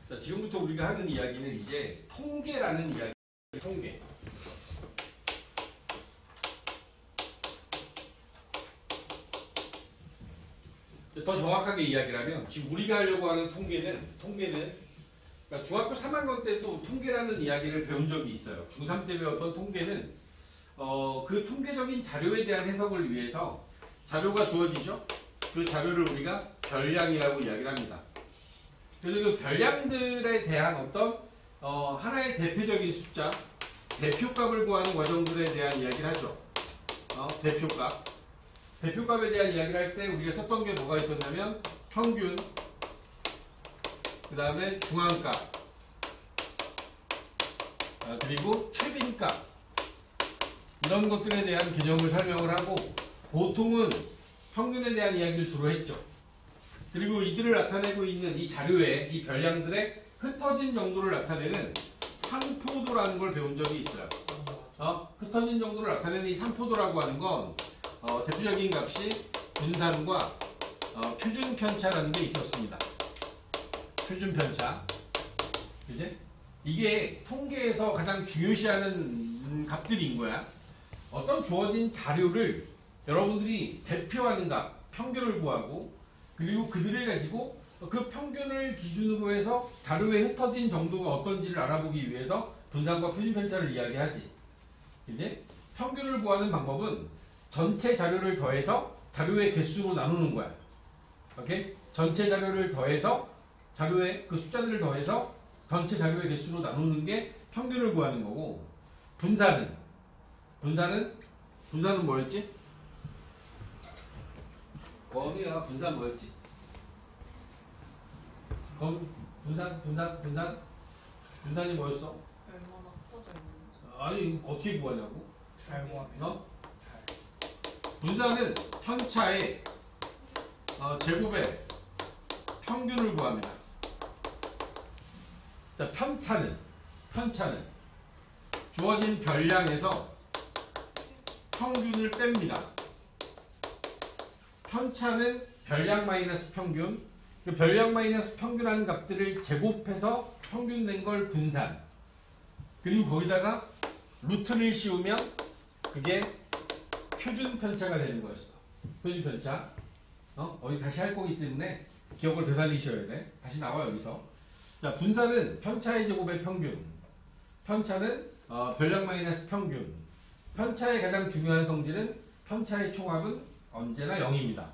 자, 지금부터 우리가 하는 이야기는 이제 통계라는 이야기. 통계. 더 정확하게 이야기를 하면 지금 우리가 하려고 하는 통계는 그러니까 중학교 3학년 때도 통계라는 이야기를 배운 적이 있어요. 중3 때 배웠던 통계는 그 통계적인 자료에 대한 해석을 위해서 자료가 주어지죠. 그 자료를 우리가 별량이라고 이야기를 합니다. 그래서 그 별량들에 대한 어떤 하나의 대표적인 숫자, 대표값을 구하는 과정들에 대한 이야기를 하죠. 대표값에 대한 이야기를 할 때 우리가 썼던 게 뭐가 있었냐면 평균, 그 다음에 중앙값, 그리고 최빈값, 이런 것들에 대한 개념을 설명을 하고, 보통은 평균에 대한 이야기를 주로 했죠. 그리고 이들을 나타내고 있는 이 자료에 이 별량들의 흩어진 정도를 나타내는 상포도라는 걸 배운 적이 있어요. 흩어진 정도를 나타내는 이 상포도라고 하는 건 대표적인 값이 분산과 표준 편차라는 게 있었습니다. 표준 편차. 그지? 이게 통계에서 가장 중요시하는 값들인 거야. 어떤 주어진 자료를 여러분들이 대표하는 값, 평균을 구하고, 그리고 그들을 가지고 그 평균을 기준으로 해서 자료에 흩어진 정도가 어떤지를 알아보기 위해서 분산과 표준 편차를 이야기하지. 이제 평균을 구하는 방법은 전체 자료를 더해서 자료의 개수로 나누는 거야. 오케이? 전체 자료를 더해서 자료의 그 숫자들을 더해서 전체 자료의 개수로 나누는 게 평균을 구하는 거고, 분산은 뭐였지? 어디야? 분산 뭐였지? 분산이 뭐였어? 얼마나 커져 있는지. 아니, 이거 어떻게 구하냐고? 잘 구하면. 분산은 편차의 제곱의 평균을 구합니다. 자, 편차는 주어진 별량에서 평균을 뺍니다. 편차는 별량 마이너스 평균, 그 별량 마이너스 평균한 값들을 제곱해서 평균 낸 걸 분산, 그리고 거기다가 루트를 씌우면 그게 표준 편차가 되는 거였어. 표준 편차. 어디 다시 할 거기 때문에 기억을 되살리셔야 돼. 다시 나와 여기서. 자, 분산은 편차의 제곱의 평균, 편차는 별량 마이너스 평균. 편차의 가장 중요한 성질은 편차의 총합은 언제나 0입니다.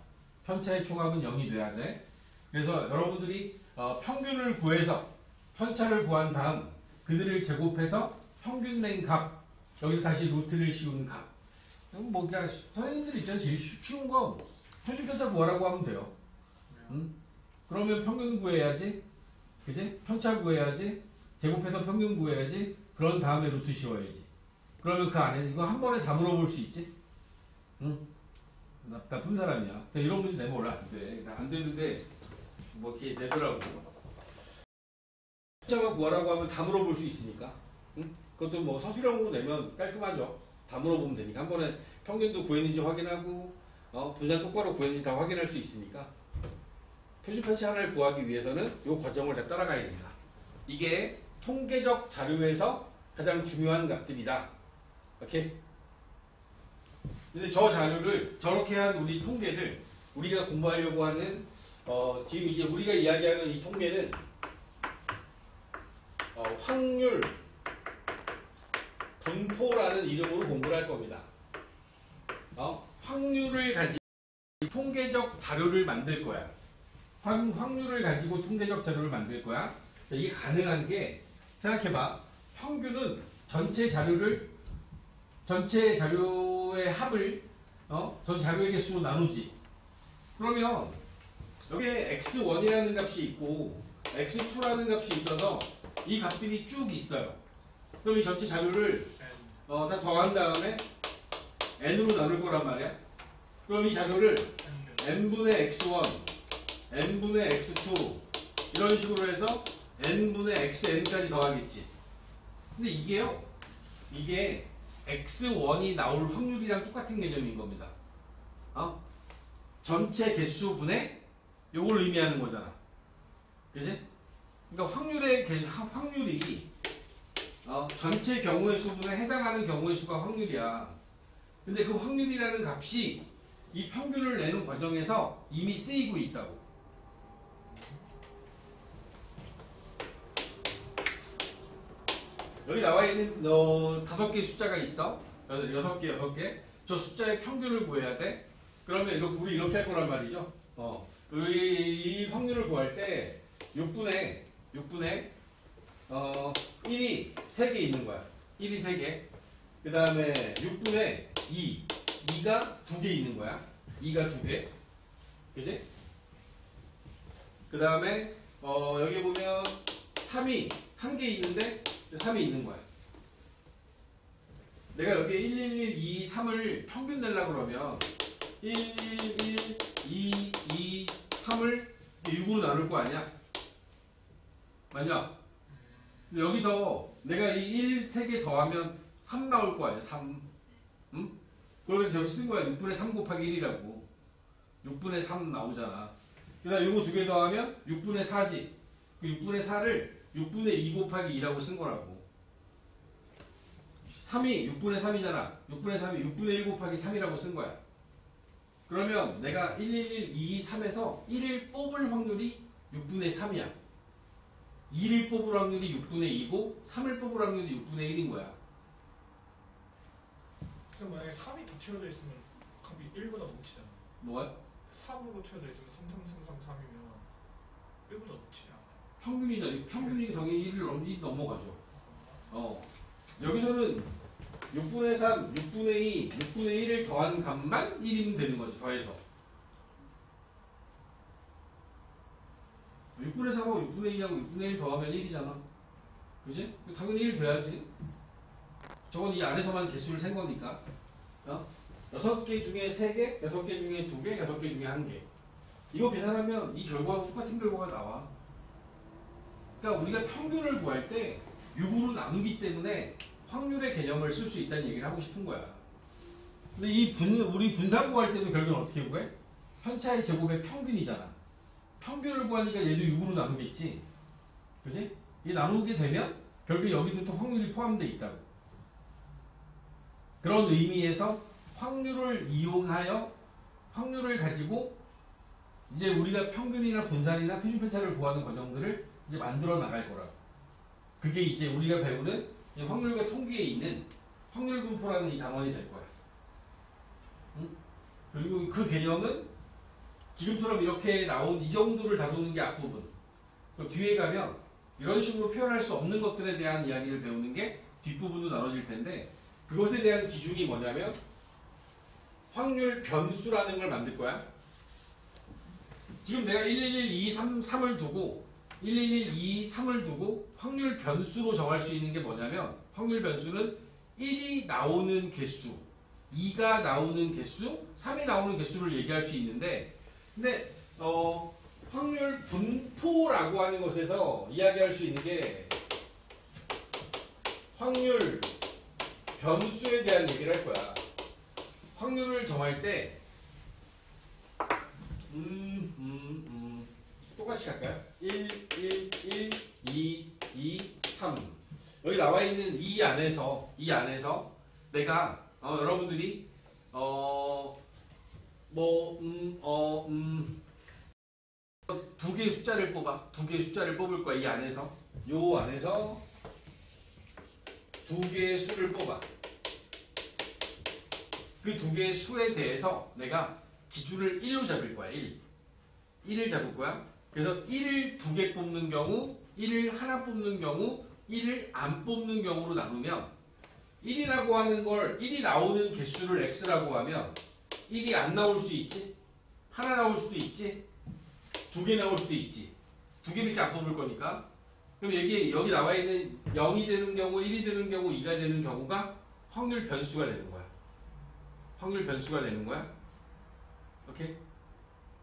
편차의 총합은 0이 돼야 돼. 그래서 여러분들이 평균을 구해서 편차를 구한 다음 그들을 제곱해서 평균 낸 값, 여기서 다시 루트를 씌운 값. 뭐 그냥 선생님들 입장에서 제일 쉬운 거 표준 편차 구하라고 하면 돼요. 그러면 평균 구해야지, 그지? 편차 구해야지, 제곱해서 평균 구해야지, 그런 다음에 루트 씌워야지. 그러면 그 안에 이거 한 번에 다 물어볼 수 있지? 나쁜 사람이야. 이런 문제 내면 원래 안 돼. 안 되는데 뭐 이렇게 내더라고. 숫자만 구하라고 하면 다 물어볼 수 있으니까. 그것도 뭐 서술형으로 내면 깔끔하죠. 다 물어보면 되니까. 한 번에 평균도 구했는지 확인하고, 분산 똑바로 구했는지 다 확인할 수 있으니까. 표준 편차 하나를 구하기 위해서는 이 과정을 다 따라가야 된다. 이게 통계적 자료에서 가장 중요한 값들이다. 오케이? 근데 저 자료를 저렇게 한 우리 통계를 우리가 공부하려고 하는 지금 이제 우리가 이야기하는 이 통계는 확률 분포라는 이름으로 공부를 할 겁니다. 확률을 가지고 통계적 자료를 만들 거야. 확률을 가지고 통계적 자료를 만들 거야. 이게 가능한 게, 생각해봐. 평균은 전체 자료의 합을 전체 자료의 개수로 나누지. 그러면 여기에 x1이라는 값이 있고 x2라는 값이 있어서 이 값들이 쭉 있어요. 그럼 이 전체 자료를 다 더한 다음에 n으로 나눌 거란 말이야. 그럼 이 자료를 n분의 x1, n분의 x2 이런 식으로 해서 n분의 xn까지 더하겠지. 근데 이게 x1이 나올 확률이랑 똑같은 개념인 겁니다. 전체 개수분의 요걸 의미하는 거잖아. 그지? 그러니까 확률이 전체 경우의 수분에 해당하는 경우의 수가 확률이야. 근데 그 확률이라는 값이 이 평균을 내는 과정에서 이미 쓰이고 있다고. 여기 나와 있는 5개의 숫자가 있어. 6개. 저 숫자의 평균을 구해야 돼. 그러면 우리 이렇게 할 거란 말이죠. 이 확률을 구할 때 6분의 1이 3개 있는 거야. 1이 3개. 그 다음에 6분의 2가 2개 있는 거야. 2가 2개. 그지? 그 다음에 여기 보면 3이 1개 있는데 3이 있는 거야. 내가 여기에 1, 1, 1, 2, 3을 평균 내려고 그러면 1, 1, 1, 2, 2, 3을 6으로 나눌 거 아니야? 맞냐? 근데 여기서 내가 이 1, 3개 더하면 3 나올 거 아니야? 3. 응? 그러면 저기 쓴 거야. 6분의 3 곱하기 1이라고. 6분의 3 나오잖아. 그 다음 요거 2개 더하면 6분의 4지. 그 6분의 4를 6분의 2 곱하기 2라고 쓴 거라고. 3이 6분의 3이잖아. 6분의 3이 6분의 1 곱하기 3이라고 쓴 거야. 그러면 내가 1, 1, 1, 2, 3에서 1을 뽑을 확률이 6분의 3이야. 2를 뽑을 확률이 6분의 2고 3을 뽑을 확률이 6분의 1인 거야. 그럼 만약에 3이 더 채워져 있으면 값이 1보다 넘치잖아. 뭐야? 3으로 채워져 있으면 3, 3, 3, 3, 3이면 1보다 넘치지 않아. 평균이죠. 평균이 당연히 1을 넘어가죠. 여기서는 6분의 3, 6분의 2, 6분의 1을 더한 값만 1이면 되는 거죠. 더해서. 6분의 3하고 6분의 2하고 6분의 1 더하면 1이잖아. 그지? 당연히 1 돼야지. 저건 이 안에서만 개수를 센 거니까. 6개 중에 3개, 6개 중에 2개, 6개 중에 1개. 이거 계산하면 이 결과가 똑같은 결과가 나와. 그러니까 우리가 평균을 구할 때 6으로 나누기 때문에 확률의 개념을 쓸 수 있다는 얘기를 하고 싶은 거야. 근데 우리 분산 구할 때도 결국은 어떻게 구해? 편차의 제곱의 평균이잖아. 평균을 구하니까 얘도 6으로 나누겠지. 그지? 이게 나누게 되면 결국 여기도 또 확률이 포함되어 있다고. 그런 의미에서 확률을 이용하여 확률을 가지고 이제 우리가 평균이나 분산이나 표준 편차를 구하는 과정들을 이제 만들어 나갈 거라고. 그게 이제 우리가 배우는 확률과 통계에 있는 확률분포라는 이 단원이 될 거야. 응? 그리고 그 개념은 지금처럼 이렇게 나온 이 정도를 다루는 게 앞부분. 뒤에 가면 이런 식으로 표현할 수 없는 것들에 대한 이야기를 배우는 게 뒷부분으로 나눠질 텐데, 그것에 대한 기준이 뭐냐면 확률 변수라는 걸 만들 거야. 지금 내가 111, 2, 3을 두고 111, 2, 3을 두고 확률 변수로 정할 수 있는 게 뭐냐면, 확률 변수는 1이 나오는 개수, 2가 나오는 개수, 3이 나오는 개수를 얘기할 수 있는데, 근데 확률 분포라고 하는 것에서 이야기할 수 있는 게 확률 변수에 대한 얘기를 할 거야. 확률을 정할 때 똑같이 갈까요? 1, 1, 1, 2, 2, 3. 여기 나와 있는 이 안에서 내가 여러분들이 두 개의 숫자를 뽑아. 두 개의 숫자를 뽑을 거야. 이 안에서. 요 안에서 두 개의 수를 뽑아. 그 두 개의 수에 대해서 내가 기준을 1로 잡을 거야. 1을 잡을 거야. 그래서 1을 두 개 뽑는 경우, 1을 하나 뽑는 경우, 1을 안 뽑는 경우로 나누면, 1이라고 하는 걸 1이 나오는 개수를 x라고 하면 1이 안 나올 수 있지? 하나 나올 수도 있지? 두 개 나올 수도 있지. 두 개밖에 안 뽑을 거니까. 그럼 여기 나와 있는 0이 되는 경우, 1이 되는 경우, 2가 되는 경우가 확률 변수가 되는 거야. 확률 변수가 되는 거야. 오케이?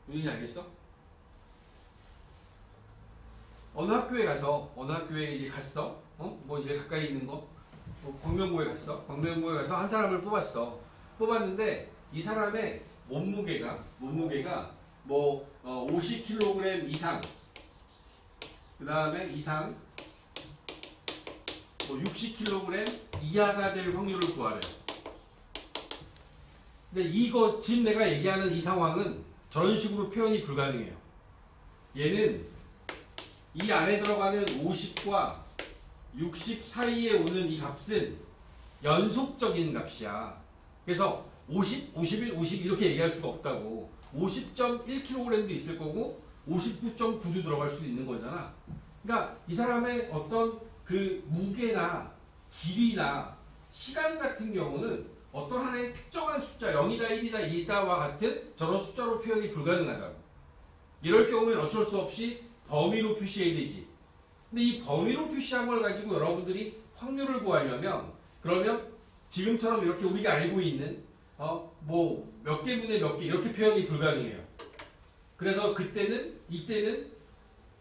무슨 지 알겠어? 어느 학교에 이제 갔어? 뭐 이제 가까이 있는 거? 광명고에 갔어? 광명고에 가서 한 사람을 뽑았어. 뽑았는데 이 사람의 몸무게가 뭐 50kg 이상 그 다음에 이상 뭐 60kg 이하가 될 확률을 구하래요. 근데 이거 지금 내가 얘기하는 이 상황은 저런 식으로 표현이 불가능해요. 얘는 이 안에 들어가는 50과 60 사이에 오는 이 값은 연속적인 값이야. 그래서 50, 51, 50 이렇게 얘기할 수가 없다고. 50.1kg도 있을 거고 59.9도 들어갈 수도 있는 거잖아. 그러니까 이 사람의 어떤 그 무게나 길이나 시간 같은 경우는 어떤 하나의 특정한 숫자 0이다 1이다 2다와 같은 저런 숫자로 표현이 불가능하다고. 이럴 경우에는 어쩔 수 없이 범위로 표시해야 되지. 근데 이 범위로 표시한 걸 가지고 여러분들이 확률을 구하려면 그러면 지금처럼 이렇게 우리가 알고 있는 뭐 몇 개분의 몇 개 이렇게 표현이 불가능해요. 그래서 이때는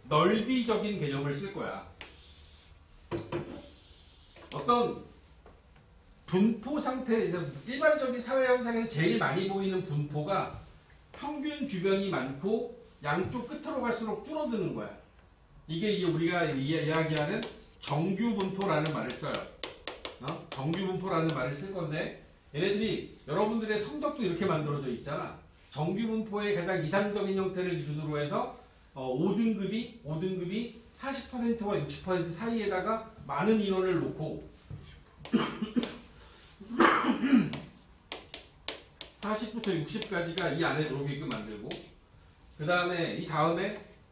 넓이적인 개념을 쓸 거야. 어떤 분포 상태에서 일반적인 사회 현상에서 제일 많이 보이는 분포가 평균 주변이 많고 양쪽 끝으로 갈수록 줄어드는 거야. 이게 우리가 이야기하는 정규 분포라는 말을 써요. 정규 분포라는 말을 쓸 건데 얘네들이 여러분들의 성적도 이렇게 만들어져 있잖아. 정규 분포의 가장 이상적인 형태를 기준으로 해서 5등급이 40%와 60% 사이에다가 많은 인원을 놓고 40부터 60까지가 이 안에 들어오게끔 만들고 그 다음에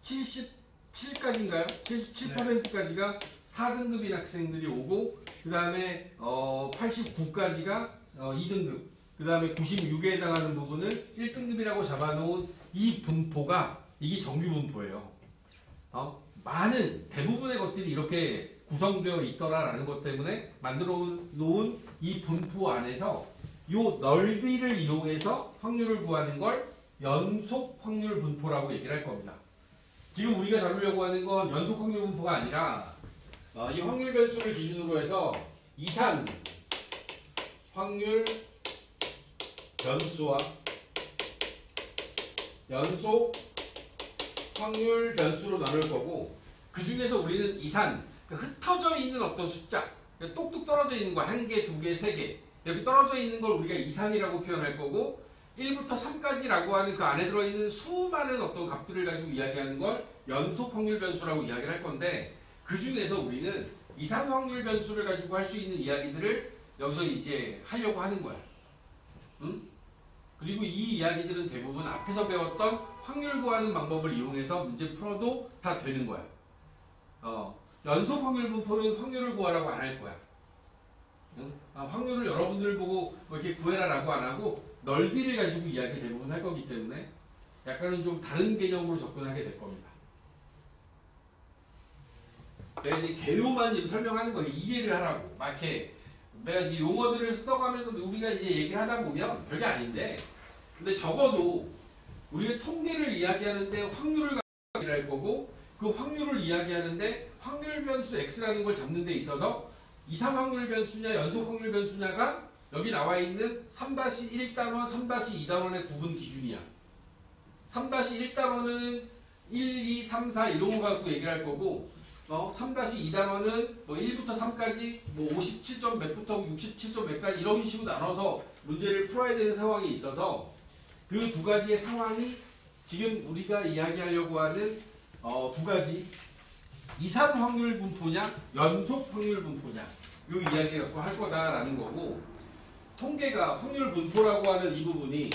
77까지인가요? 77%까지가 4등급인 학생들이 오고 그 다음에 89까지가 2등급 그 다음에 96에 해당하는 부분을 1등급이라고 잡아놓은 이 분포가 이게 정규 분포예요. 많은 대부분의 것들이 이렇게 구성되어 있더라라는 것 때문에 만들어 놓은 이 분포 안에서 이 넓이를 이용해서 확률을 구하는 걸 연속 확률 분포라고 얘기를 할 겁니다. 지금 우리가 다루려고 하는 건 연속 확률 분포가 아니라 이 확률 변수를 기준으로 해서 이산 확률 변수와 연속 확률 변수로 나눌 거고 그 중에서 우리는 이산 흩어져 있는 어떤 숫자 똑똑 떨어져 있는 거 1개, 2개, 3개 이렇게 떨어져 있는 걸 우리가 이산이라고 표현할 거고 1부터 3까지라고 하는 그 안에 들어있는 수많은 어떤 값들을 가지고 이야기하는 걸 연속 확률 변수라고 이야기를 할 건데 그 중에서 우리는 이산 확률 변수를 가지고 할 수 있는 이야기들을 여기서 이제 하려고 하는 거야. 응? 그리고 이 이야기들은 대부분 앞에서 배웠던 확률 구하는 방법을 이용해서 문제 풀어도 다 되는 거야. 연속 확률 분포는 확률을 구하라고 안 할 거야. 응? 확률을 여러분들 보고 뭐 이렇게 구해라라고 안 하고 넓이를 가지고 이야기 대부분 할 거기 때문에 약간은 좀 다른 개념으로 접근하게 될 겁니다. 내가 이제 개요만 설명하는 거예요. 이해를 하라고. 막 이렇게 내가 이 용어들을 써가면서 우리가 이제 얘기를 하다 보면 별게 아닌데 근데 적어도 우리가 통계를 이야기하는데 확률을 할 거고 그 확률을 이야기하는데 확률 변수 x라는 걸 잡는 데 있어서 이상 확률 변수냐 연속 확률 변수냐가 여기 나와 있는 3-1단원, 3-2단원의 구분 기준이야. 3-1단원은 1, 2, 3, 4 이런 거 갖고 얘기를 할 거고 3-2단원은 뭐 1부터 3까지 뭐 57점 몇부터 67점 몇까지 이런 식으로 나눠서 문제를 풀어야 되는 상황이 있어서 그 두 가지의 상황이 지금 우리가 이야기하려고 하는 두 가지 이산 확률 분포냐 연속 확률 분포냐 요 이야기 갖고 할 거다라는 거고 통계가 확률 분포라고 하는 이 부분이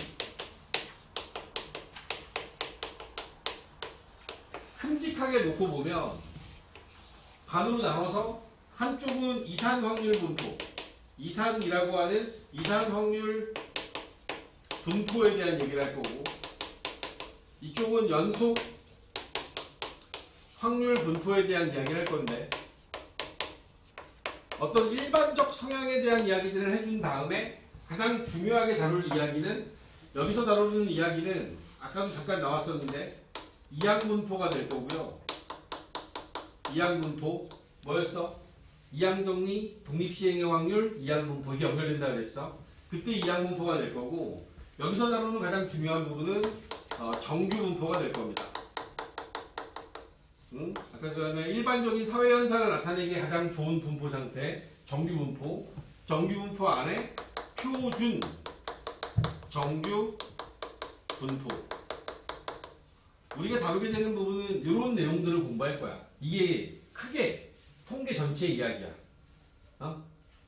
큼직하게 놓고 보면 반으로 나눠서 한쪽은 이산 확률 분포 이산이라고 하는 이산 확률 분포에 대한 얘기를 할 거고 이쪽은 연속 확률 분포에 대한 이야기를 할 건데 어떤 일반적 성향에 대한 이야기들을 해준 다음에 가장 중요하게 다룰 이야기는 여기서 다루는 이야기는 아까도 잠깐 나왔었는데 이항분포가 될 거고요. 이항분포 뭐였어? 이항정리, 독립시행의 확률, 이항분포 이게 연결된다 그랬어. 그때 이항분포가 될 거고 여기서 다루는 가장 중요한 부분은 정규분포가 될 겁니다. 아까 그다음에 일반적인 사회 현상을 나타내기 가장 좋은 분포 상태, 정규 분포. 정규 분포 안에 표준 정규 분포. 우리가 다루게 되는 부분은 이런 내용들을 공부할 거야. 이게 크게 통계 전체 이야기야.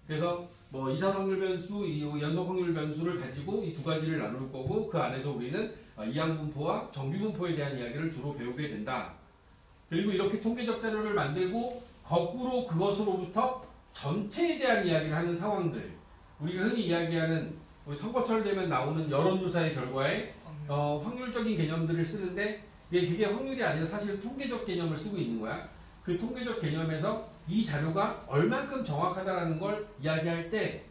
그래서 뭐 이산 확률 변수, 이 연속 확률 변수를 가지고 이 두 가지를 나눌 거고 그 안에서 우리는 이항 분포와 정규 분포에 대한 이야기를 주로 배우게 된다. 그리고 이렇게 통계적 자료를 만들고 거꾸로 그것으로부터 전체에 대한 이야기를 하는 상황들. 우리가 흔히 이야기하는 우리 선거철 되면 나오는 여론조사의 결과에 확률적인 개념들을 쓰는데 그게 확률이 아니라 사실 통계적 개념을 쓰고 있는 거야. 그 통계적 개념에서 이 자료가 얼만큼 정확하다라는 걸 이야기할 때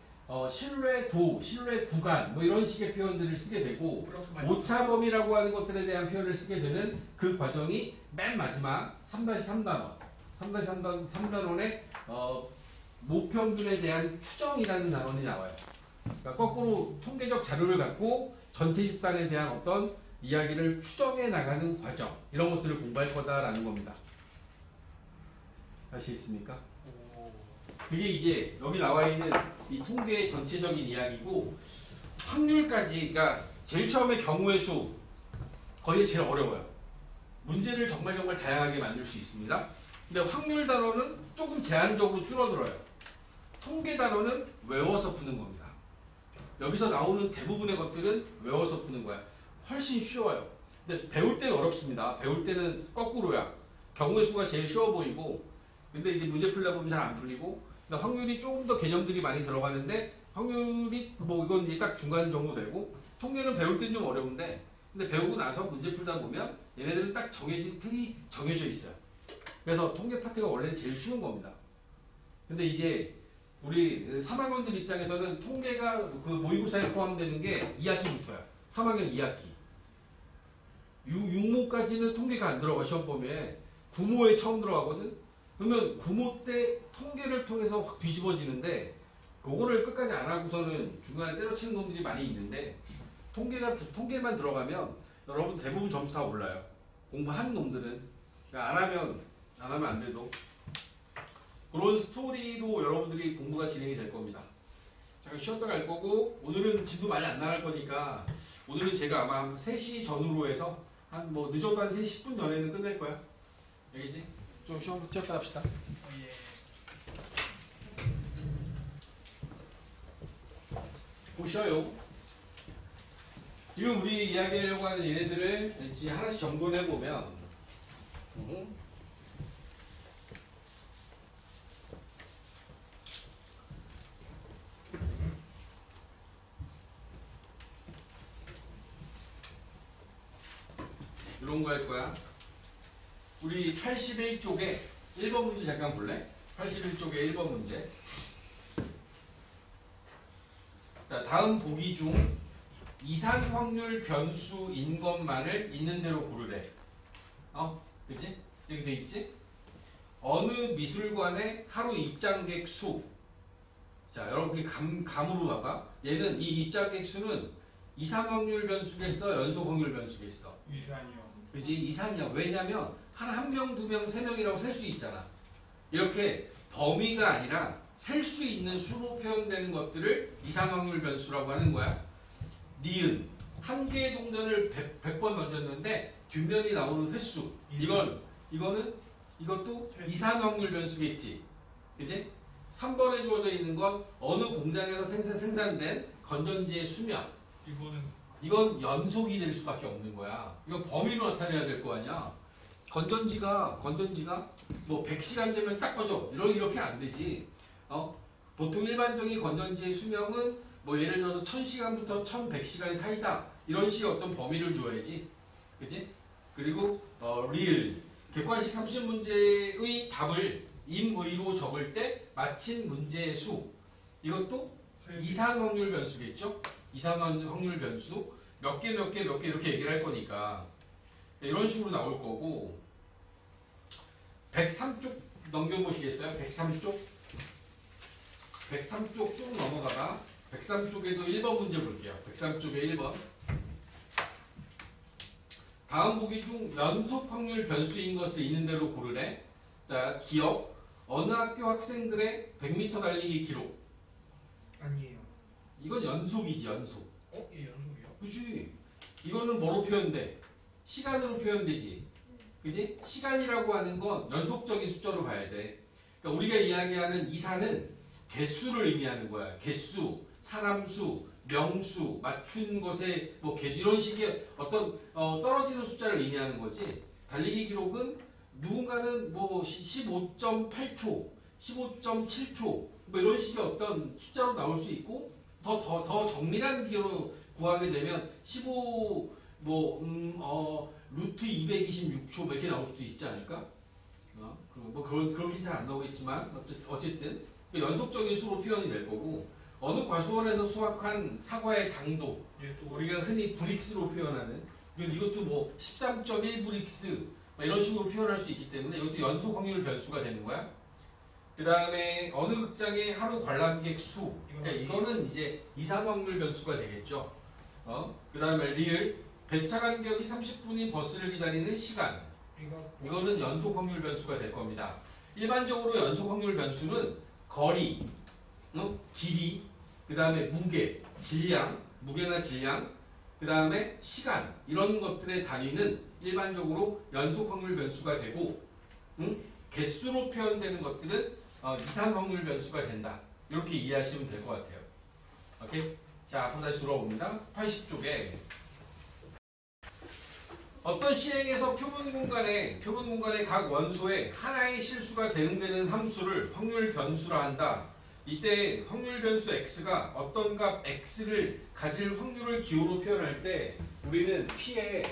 신뢰도, 신뢰 구간 뭐 이런 식의 표현들을 쓰게 되고 오차범위라고 하는 것들에 대한 표현을 쓰게 되는 그 과정이 맨 마지막 3-3단원 3-3단원에 모평균에 대한 추정이라는 단원이 나와요. 그러니까 거꾸로 통계적 자료를 갖고 전체 집단에 대한 어떤 이야기를 추정해 나가는 과정 이런 것들을 공부할 거다라는 겁니다. 아시겠습니까? 그게 이제 여기 나와 있는 이 통계의 전체적인 이야기고 확률까지가 제일 처음에 경우의 수 거의 제일 어려워요. 문제를 정말 다양하게 만들 수 있습니다. 근데 확률 단원은 조금 제한적으로 줄어들어요. 통계 단원은 외워서 푸는 겁니다. 여기서 나오는 대부분의 것들은 외워서 푸는 거야. 훨씬 쉬워요. 근데 배울 때는 어렵습니다. 배울 때는 거꾸로야. 경우의 수가 제일 쉬워 보이고 근데 이제 문제 풀다 보면 잘 안 풀리고 확률이 조금 더 개념들이 많이 들어가는데 확률이 뭐 이건 이제 딱 중간 정도 되고 통계는 배울 때는 좀 어려운데 근데 배우고 나서 문제 풀다 보면 얘네들은 딱 정해진 틀이 정해져 있어요. 그래서 통계 파트가 원래는 제일 쉬운 겁니다. 근데 이제 우리 3학년들 입장에서는 통계가 그 모의고사에 포함되는 게 2학기부터야. 3학년 2학기. 6모까지는 통계가 안 들어가 시험 범위에 9모에 처음 들어가거든. 그러면 9모 때 통계를 통해서 확 뒤집어지는데 그거를 끝까지 안 하고서는 중간에 때려치는 놈들이 많이 있는데 통계만 들어가면 여러분 대부분 점수 다 올라요. 공부한 놈들은 안 하면 안 돼도 그런 스토리로 여러분들이 공부가 진행이 될 겁니다. 잠깐 쉬었다 갈 거고 오늘은 집도 많이 안 나갈 거니까 오늘은 제가 아마 3시 전후로 해서 한 뭐 늦어도 한 3시 10분 전에는 끝낼 거야. 알겠지? 좀 쉬었다 합시다. 보셔요. 지금 우리 이야기하려고 하는 얘네들을 이제 하나씩 정돈해 보면 이런 거 할 거야. 우리 81쪽에 1번 문제 잠깐 볼래? 81쪽에 1번 문제. 자, 다음 보기 중 이산 확률 변수인 것만을 있는 대로 고르래. 그치? 여기 돼 있지? 어느 미술관의 하루 입장객 수. 자, 여러분 감으로 봐봐. 얘는 이 입장객 수는 이산 확률 변수겠어? 연속 확률 변수겠어? 이산이요. 그치? 이산이야. 왜냐면 한 명, 2명, 3명이라고 셀 수 있잖아. 이렇게 범위가 아니라 셀 수 있는 수로 표현되는 것들을 이산 확률 변수라고 하는 거야. 니은 한 개의 동전을 100번 던졌는데 뒷면이 나오는 횟수. 이것도 이산 확률 변수겠지. 그치? 3번에 주어져 있는 건 어느 공장에서 생산된 건전지의 수명. 이건 연속이 될 수밖에 없는 거야. 이건 범위로 나타내야 될 거 아니야. 건전지가 뭐 100시간 되면 딱 꺼져. 이렇게 안 되지. 보통 일반적인 건전지의 수명은 뭐 예를 들어서 1000시간부터 1100시간 사이다. 이런 식의 어떤 범위를 줘야지. 그치? 그리고 리을 객관식 30문제의 답을 임의로 적을 때 맞힌 문제의 수. 이것도 이산 확률 변수겠죠? 이산 확률 변수. 몇 개 이렇게 얘기를 할 거니까 이런 식으로 나올 거고 103쪽 넘겨보시겠어요? 103쪽? 103쪽 쭉 넘어가다 103쪽에도 1번 문제 볼게요. 103쪽에 1번 다음 보기 중 연속 확률 변수인 것을 있는 대로 고르래. 자, 기억. 어느 학교 학생들의 100m 달리기 기록. 아니에요. 이건 연속이지, 연속. 얘 연속이요? 그치? 이거는 뭐로 표현돼? 시간으로 표현되지. 그지? 시간이라고 하는 건 연속적인 숫자로 봐야 돼. 그러니까 우리가 이야기하는 이사는 개수를 의미하는 거야. 개수, 사람수, 명수, 맞춘 것에 뭐 이런 식의 어떤 떨어지는 숫자를 의미하는 거지. 달리기 기록은 누군가는 뭐 15.8초, 15.7초 뭐 이런 식의 어떤 숫자로 나올 수 있고 더 정밀한 기호로 구하게 되면 15 루트 226초 몇 개 나올 수도 있지 않을까? 뭐 그렇게 잘 안 나오겠지만 어쨌든 연속적인 수로 표현이 될 거고 어느 과수원에서 수확한 사과의 당도 우리가 흔히 브릭스로 표현하는 이것도 뭐 13.1브릭스 이런 식으로 표현할 수 있기 때문에 이것도 연속 확률 변수가 되는 거야. 그 다음에 어느 극장의 하루 관람객 수 그러니까 이거는 이제 이상 확률 변수가 되겠죠. 그 다음에 리을 배차 간격이 30분인 버스를 기다리는 시간 이거는 연속 확률 변수가 될 겁니다. 일반적으로 연속 확률 변수는 거리, 길이, 그 다음에 무게, 질량, 무게나 질량, 그 다음에 시간 이런 것들의 단위는 일반적으로 연속 확률 변수가 되고 개수로 표현되는 것들은 이상 확률 변수가 된다. 이렇게 이해하시면 될 것 같아요. 오케이? 자, 앞으로 다시 돌아옵니다. 80쪽에 어떤 시행에서 표본 공간에 각 원소에 하나의 실수가 대응되는 함수를 확률 변수라 한다. 이때 확률 변수 x가 어떤 값 x를 가질 확률을 기호로 표현할 때 우리는 p에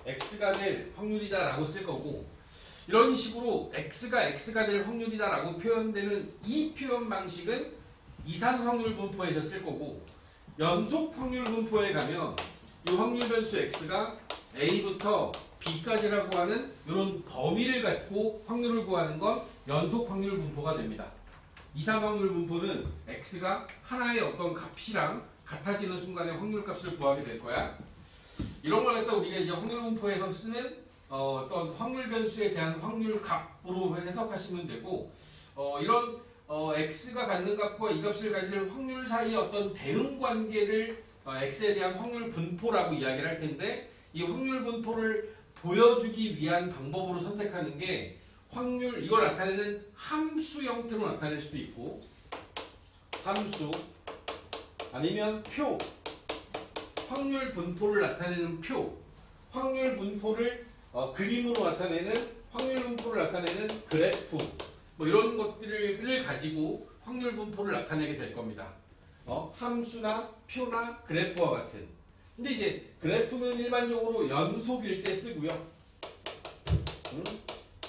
x가 될 확률이다라고 쓸 거고 이런 식으로 x가 될 확률이다라고 표현되는 이 표현 방식은 이산 확률 분포에서 쓸 거고 연속 확률 분포에 가면 이 확률 변수 x가 a부터 b까지라고 하는 이런 범위를 갖고 확률을 구하는 건 연속 확률 분포가 됩니다. 이상 확률 분포는 x가 하나의 어떤 값이랑 같아지는 순간에 확률 값을 구하게 될 거야. 이런 걸 갖다 우리가 이제 확률 분포에서 쓰는 어떤 확률 변수에 대한 확률 값으로 해석하시면 되고 이런 x가 갖는 값과 이 값을 가질 확률 사이의 어떤 대응 관계를 x에 대한 확률 분포라고 이야기를 할 텐데 이 확률 분포를 보여주기 위한 방법으로 선택하는 게 확률 이걸 나타내는 함수 형태로 나타낼 수도 있고 함수 아니면 표 확률 분포를 나타내는 표 확률 분포를 그림으로 나타내는 확률 분포를 나타내는 그래프 뭐 이런 것들을 가지고 확률 분포를 나타내게 될 겁니다. 함수나 표나 그래프와 같은. 근데 이제 그래프는 일반적으로 연속일 때 쓰고요.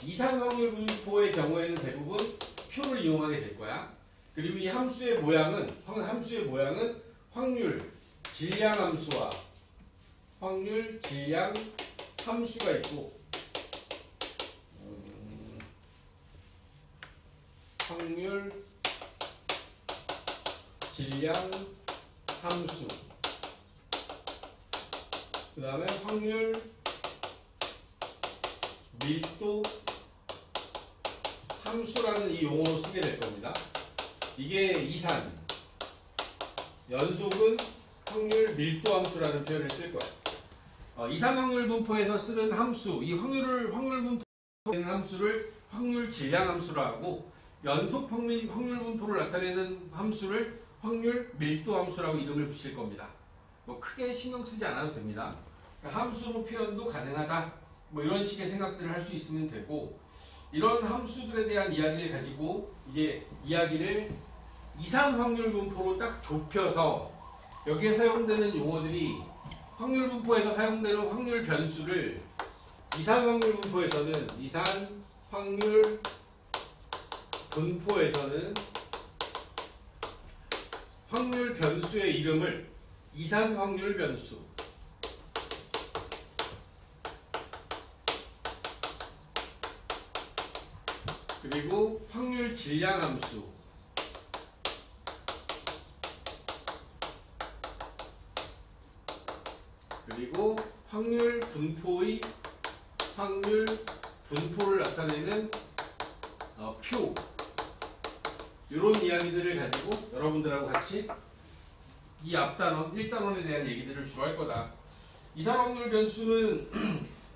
이상 확률 분포의 경우에는 대부분 표를 이용하게 될 거야. 그리고 이 함수의 모양은 확률 질량 함수와 확률 질량 함수가 있고 확률 질량 함수 그 다음에 확률 밀도 함수라는 이 용어로 쓰게 될 겁니다. 이게 이산 연속은 확률 밀도 함수라는 표현을 쓸 거야. 이산 확률 분포에서 쓰는 함수 이 확률 분포의 함수를 확률 질량 함수라 하고 연속 확률 분포를 나타내는 함수를 확률 밀도 함수라고 이름을 붙일 겁니다. 뭐 크게 신경 쓰지 않아도 됩니다. 함수로 표현도 가능하다. 뭐 이런 식의 생각들을 할 수 있으면 되고 이런 함수들에 대한 이야기를 가지고 이제 이야기를 이산 확률 분포로 딱 좁혀서 여기에 사용되는 용어들이 확률 분포에서 사용되는 확률 변수를 이산 확률 분포에서는 이산 확률 분포에서는 확률 변수의 이름을 이산 확률 변수 그리고 확률 질량 함수 그리고 확률 분포를 나타내는 표, 이런 이야기들을 가지고 여러분들하고 같이 이 앞단원, 1단원에 대한 얘기들을 주로 할 거다. 이산확률 변수는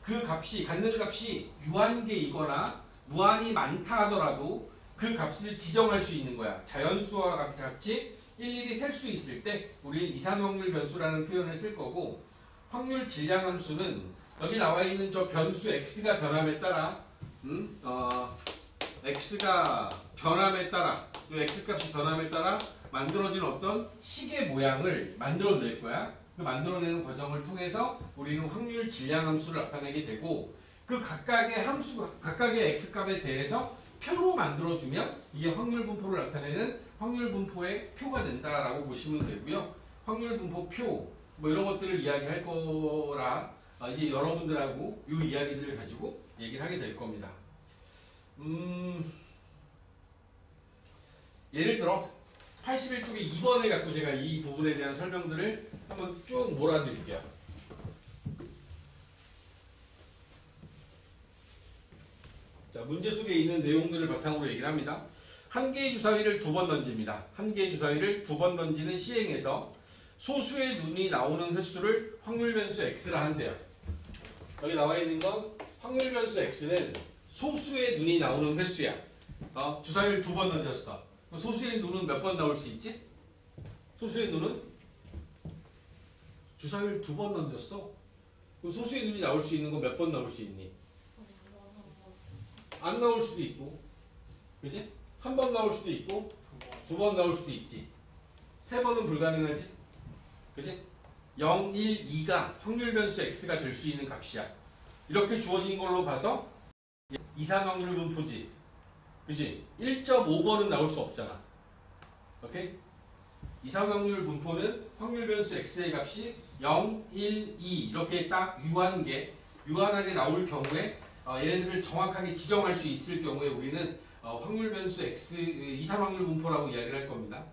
그 값이, 갖는 값이 유한계이거나 무한히 많다 하더라도 그 값을 지정할 수 있는 거야. 자연수와 같이 일일이 셀 수 있을 때 우리 이산확률 변수라는 표현을 쓸 거고, 확률 질량함수는 여기 나와 있는 저 변수 x가 변함에 따라 x가 변함에 따라, 이 x값이 변함에 따라 만들어진 어떤 식의 모양을 만들어낼 거야. 그 만들어내는 과정을 통해서 우리는 확률 질량함수를 나타내게 되고, 그 각각의 x값에 대해서 표로 만들어주면 이게 확률 분포를 나타내는 확률 분포의 표가 된다라고 보시면 되고요. 확률 분포 표, 뭐 이런 것들을 이야기할 거라 이제 여러분들하고 이 이야기들을 가지고 얘기를 하게 될 겁니다. 예를 들어 81쪽에 2번을 갖고 제가 이 부분에 대한 설명들을 한번 쭉 몰아드릴게요. 자, 문제 속에 있는 내용들을 바탕으로 얘기를 합니다. 한 개의 주사위를 2번 던집니다. 한 개의 주사위를 2번 던지는 시행에서 소수의 눈이 나오는 횟수를 확률 변수 x라 한대요. 여기 나와 있는 건 확률 변수 x는 소수의 눈이 나오는 횟수야. 주사위를 2번 던졌어. 소수의 눈은 몇 번 나올 수 있지? 소수의 눈은 주사위를 2번 던졌어. 그럼 소수의 눈이 나올 수 있는 건 몇 번 나올 수 있니? 안 나올 수도 있고, 그지? 한 번 나올 수도 있고, 2번 나올 수도 있지. 3번은 불가능하지, 그지? 0, 1, 2가 확률 변수 x가 될 수 있는 값이야. 이렇게 주어진 걸로 봐서 이산 확률 분포지, 그지? 1.5번은 나올 수 없잖아. 오케이? 이산 확률 분포는 확률 변수 x의 값이 0, 1, 2 이렇게 딱 유한하게 나올 경우에 얘네들을 정확하게 지정할 수 있을 경우에 우리는 확률 변수 x 이산 확률 분포라고 이야기를 할 겁니다.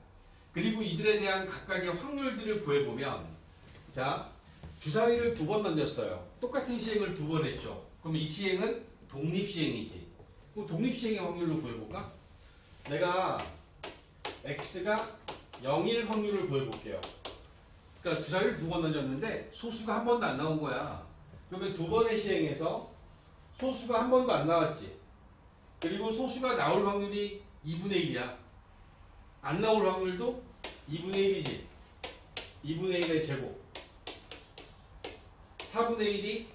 그리고 이들에 대한 각각의 확률들을 구해보면, 자, 주사위를 2번 던졌어요. 똑같은 시행을 2번 했죠. 그럼 이 시행은 독립시행이지. 그럼 독립시행의 확률로 구해볼까? 내가 x가 0일 확률을 구해볼게요. 그러니까 주사위를 2번 던졌는데 소수가 한 번도 안 나온 거야. 그러면 2번의 시행에서 소수가 한 번도 안 나왔지. 그리고 소수가 나올 확률이 2분의 1이야. 안 나올 확률도 2분의 1이지. 2분의 1의 제곱. 4분의 1이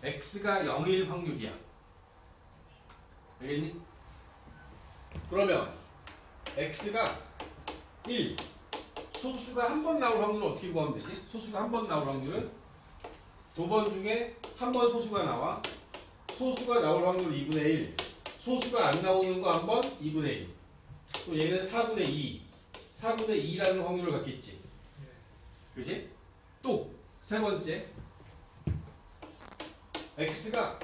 x가 0일 확률이야. 알겠니? 그러면 x가 1, 소수가 한 번 나올 확률은 어떻게 구하면 되지? 소수가 한 번 나올 확률은 2번 중에 한 번 소수가 나와. 소수가 나올 확률 2분의 1, 소수가 안 나오는 거 한 번 2분의 1. 또 얘는 4분의 2, 4분의 2라는 확률을 갖겠지. 그치? 또 세 번째, x가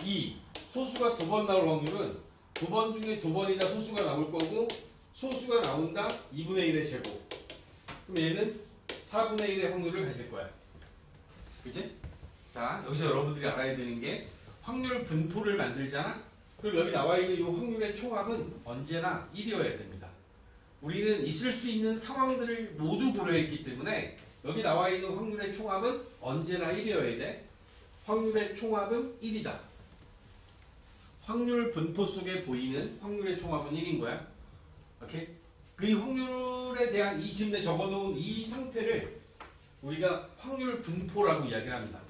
2, 소수가 2번 나올 확률은 2번 중에 2번이나 소수가 나올 거고, 소수가 나온다 2분의 1의 제곱. 그럼 얘는 4분의 1의 확률을 가질 거야. 그치? 자, 여기서 여러분들이 알아야 되는 게 확률 분포를 만들잖아? 그럼 여기 나와 있는 이 확률의 총합은 언제나 1이어야 됩니다. 우리는 있을 수 있는 상황들을 모두 고려했기 때문에 여기 나와 있는 확률의 총합은 언제나 1이어야 돼. 확률의 총합은 1이다. 확률 분포 속에 보이는 확률의 총합은 1인 거야. 오케이? 그 확률에 대한 이 지금 내 적어놓은 이 상태를 우리가 확률 분포라고 이야기를 합니다.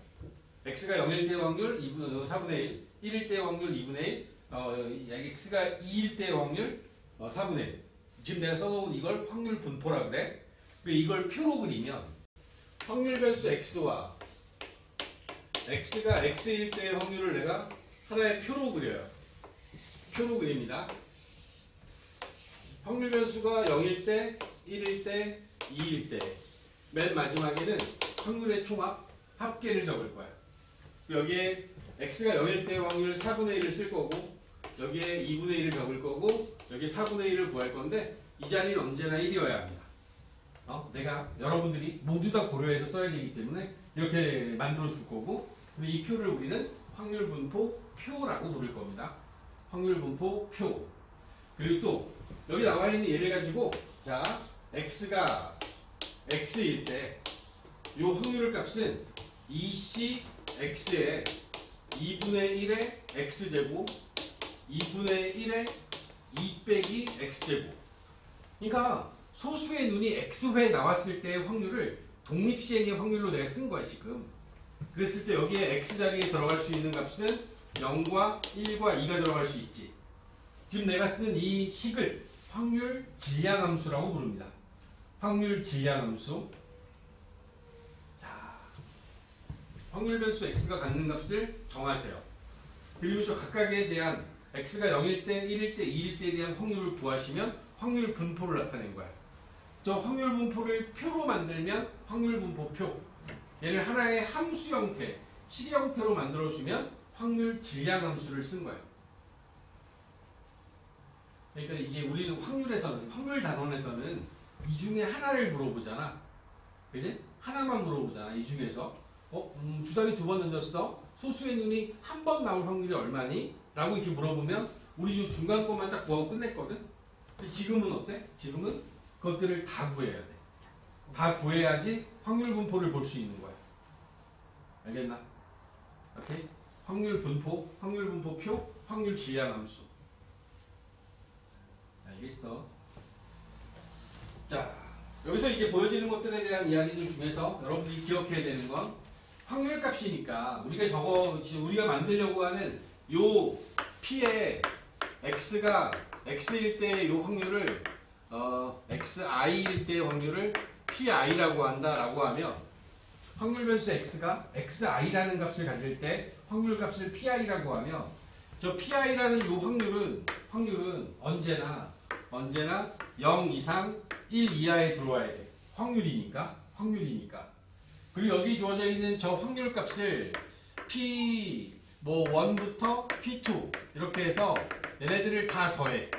x가 0일 때 확률 4분의 1, 1일 때 확률 2분의 1, x가 2일 때 확률 4분의 1. 지금 내가 써놓은 이걸 확률 분포라고 그래. 이걸 표로 그리면 확률 변수 x와 x가 x일 때의 확률을 내가 하나의 표로 그려요. 표로 그립니다. 확률 변수가 0일 때, 1일 때, 2일 때, 맨 마지막에는 확률의 총합, 합계를 적을 거야. 여기에 x가 0일 때 확률 4분의 1을 쓸 거고, 여기에 2분의 1을 적을 거고, 여기 4분의 1을 구할 건데, 이 자리는 언제나 1이어야 합니다. 내가 여러분들이 모두 다 고려해서 써야 되기 때문에 이렇게 만들어 줄 거고, 그리고 이 표를 우리는 확률 분포 표라고 부를 겁니다. 확률 분포 표. 그리고 또 여기 나와 있는 예를 가지고, 자, x가 x일 때 이 확률 값은 2c x에 2분의 1의 x제곱 2분의 1의 2 빼기 x제곱. 그러니까 소수의 눈이 x회 나왔을 때의 확률을 독립시행의 확률로 내가 쓴 거야 지금. 그랬을 때 여기에 x 자리에 들어갈 수 있는 값은 0과 1과 2가 들어갈 수 있지. 지금 내가 쓰는 이 식을 확률 질량함수라고 부릅니다. 확률 질량함수. 자, 확률 변수 x가 갖는 값을 정하세요. 그리고 저 각각에 대한 x가 0일 때, 1일 때, 2일 때에 대한 확률을 구하시면 확률 분포를 나타낸 거야. 저 확률 분포를 표로 만들면 확률 분포 표. 얘를 하나의 함수 형태, 식 형태로 만들어주면 확률 질량 함수를 쓴 거예요. 그러니까 이게 우리는 확률에서는, 확률 단원에서는 이 중에 하나를 물어보잖아. 그지? 하나만 물어보잖아. 이 중에서. 주사위 2번 던졌어? 소수의 눈이 한 번 나올 확률이 얼마니? 라고 이렇게 물어보면 우리 이 중간 것만 딱 구하고 끝냈거든? 근데 지금은 어때? 지금은 그것들을 다 구해야 돼. 다 구해야지 확률 분포를 볼 수 있는 거야. 알겠나? 오케이? 확률 분포 표, 확률 질량 함수. 알겠어? 자, 여기서 이제 보여지는 것들에 대한 이야기들 중에서 여러분들이 기억해야 되는 건 확률 값이니까 우리가 만들려고 하는 요 P의 X가 X일 때의 요 확률을 XI일 때의 확률을 PI라고 한다라고 하면 확률 변수 X가 XI라는 값을 가질 때 확률 값을 PI라고 하면 저 PI라는 요 확률은 언제나 0 이상 1 이하에 들어와야 돼. 확률이니까. 그리고 여기 주어져 있는 저 확률 값을 P1부터 P2 이렇게 해서 얘네들을 다 더해.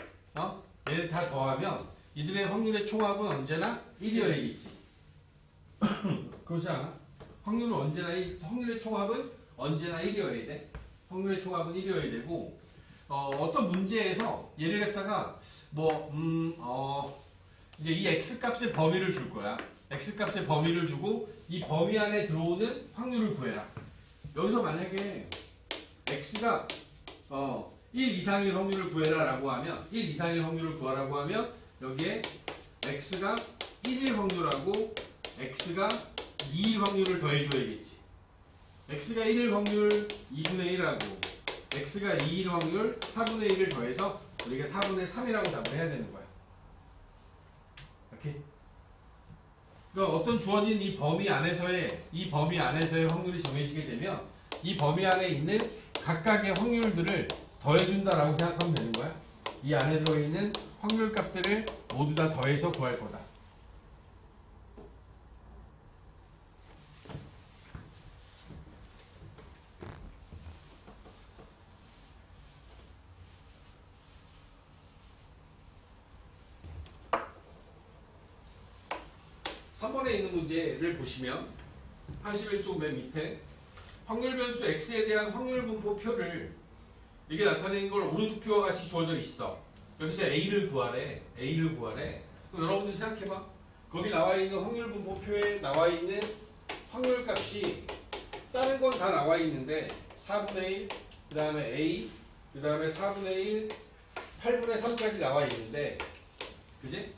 얘네들 다 더하면 이들의 확률의 총합은 언제나 1이어야겠지. 그렇지 않아? 확률의 총합은 언제나 1이어야 돼. 확률의 총합은 1이어야 되고, 어떤 문제에서 얘를 갖다가 이제 이 x 값의 범위를 줄 거야. x 값의 범위를 주고 이 범위 안에 들어오는 확률을 구해라. 여기서 만약에 x가 1 이상일 확률을 구해라라고 하면 1 이상일 확률을 구하라고 하면 여기에 x가 1일 확률하고 x가 2일 확률을 더해줘야겠지. x가 1일 확률 2분의 1하고 x가 2일 확률 4분의 1을 더해서 우리가 4분의 3이라고 답을 해야 되는 거야. 오케이? 그러니까 어떤 주어진 이 범위 안에서의 확률이 정해지게 되면 이 범위 안에 있는 각각의 확률들을 더해준다라고 생각하면 되는 거야. 이 안에 들어있는 확률 값들을 모두 다 더해서 구할 거다. 3번에 있는 문제를 보시면 81쪽 맨 밑에 확률 변수 x에 대한 확률 분포 표를 이게 나타낸 걸 오른쪽 표와 같이 주어져 있어. 여기서 a를 구하래. 그럼 여러분들 생각해봐. 거기 나와 있는 확률 분포 표에 나와 있는 확률 값이 다른 건 다 나와 있는데 4분의 1, 그 다음에 a, 그 다음에 4분의 1, 8분의 3까지 나와 있는데, 그지?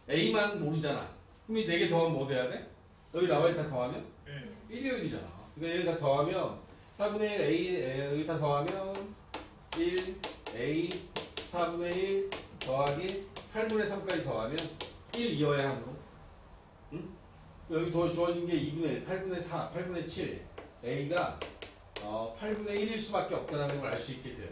a만 모르잖아. 그럼 이 4개 더하면 뭐 돼야 돼? 여기 나와 있다 더하면? 1이잖아. 그러니까 여기 다 더하면 4분의 1 a, 여기 다 더하면 1 a 4분의 1 더하기 8분의 3까지 더하면 1이어야 하므로. 응? 여기 더 주어진 게 2분의 1, 8분의 4, 8분의 7 a가 8분의 1일 수밖에 없다는 걸 알 수 있게 돼요.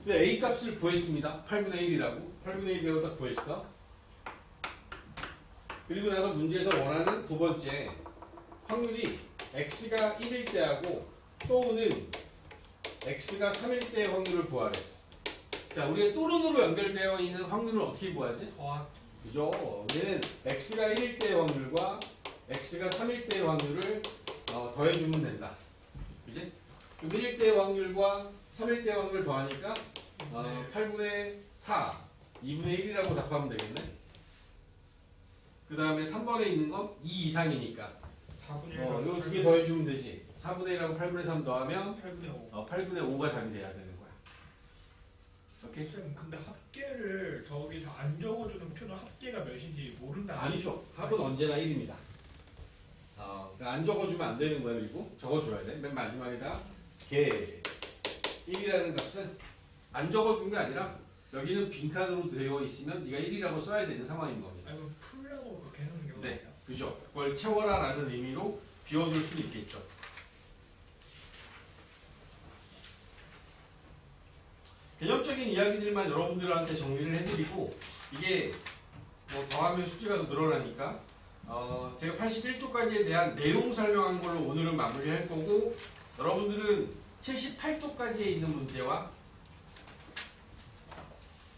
a 값을 구했습니다. 8분의 1이라고. 8분의 1 배우다 구했어. 그리고 나서 문제에서 원하는 두 번째 확률이 x가 1일 때하고 또는 x가 3일 때의 확률을 구하래. 자, 우리가 또는으로 연결되어 있는 확률을 어떻게 구하지? 그죠? 우리는 x가 1일 때의 확률과 x가 3일 때의 확률을 더해주면 된다. 그지? 그럼 1일 때의 확률과 3일 때의 확률을 더하니까 8분의 4, 2분의 1이라고 답하면 되겠네. 그 다음에 3번에 있는 건 2 이상이니까 4분의 1. 이거 두 개 더해주면 되지. 4분의 1하고 8분의 3 더하면 8분의 5. 8분의 5가 답이 돼야 되는 거야. 오케이? 쌤, 근데 합계를 저기서 안 적어주는 표는 합계가 몇인지 모른다. 아니죠. 합은 언제나 1입니다. 그러니까 안 적어주면 안 되는 거야. 그리고 적어줘야 돼. 맨 마지막에다 개 1이라는 값은 안 적어준 게 아니라 여기는 빈칸으로 되어 있으면 네가 1이라고 써야 되는 상황인 겁니다. 아니면 풀라고 그렇게 해놓는 경우가 네, 있나요? 그죠. 그걸 채워라 라는 의미로 비워줄 수 있겠죠. 개념적인 이야기들만 여러분들한테 정리를 해드리고 이게 뭐 더하면 숙제가 더 늘어나니까 제가 81쪽까지에 대한 내용 설명한 걸로 오늘은 마무리할 거고 여러분들은 78쪽까지에 있는 문제와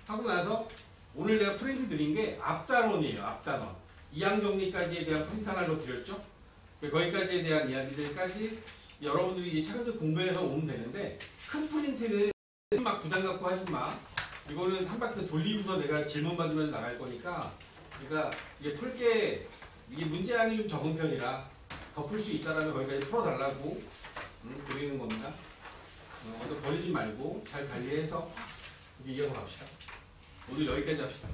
하고 나서 오늘 내가 프린트 드린 게 앞단원이에요. 앞단원. 이항정리까지에 대한 프린트 하나로 드렸죠. 거기까지에 대한 이야기들까지 여러분들이 이제 차근차근 공부해서 오면 되는데 큰 프린트는 막 부담 갖고 하지 마. 이거는 한 바퀴 돌리고서 내가 질문 받으면서 나갈 거니까 그러니까 이게 풀게 이게 문제량이 좀 적은 편이라 더 풀 수 있다라면 거기까지 풀어달라고 드리는 겁니다. 버리지 말고 잘 관리해서 이제 이어서 갑시다. 오늘 여기까지 합시다.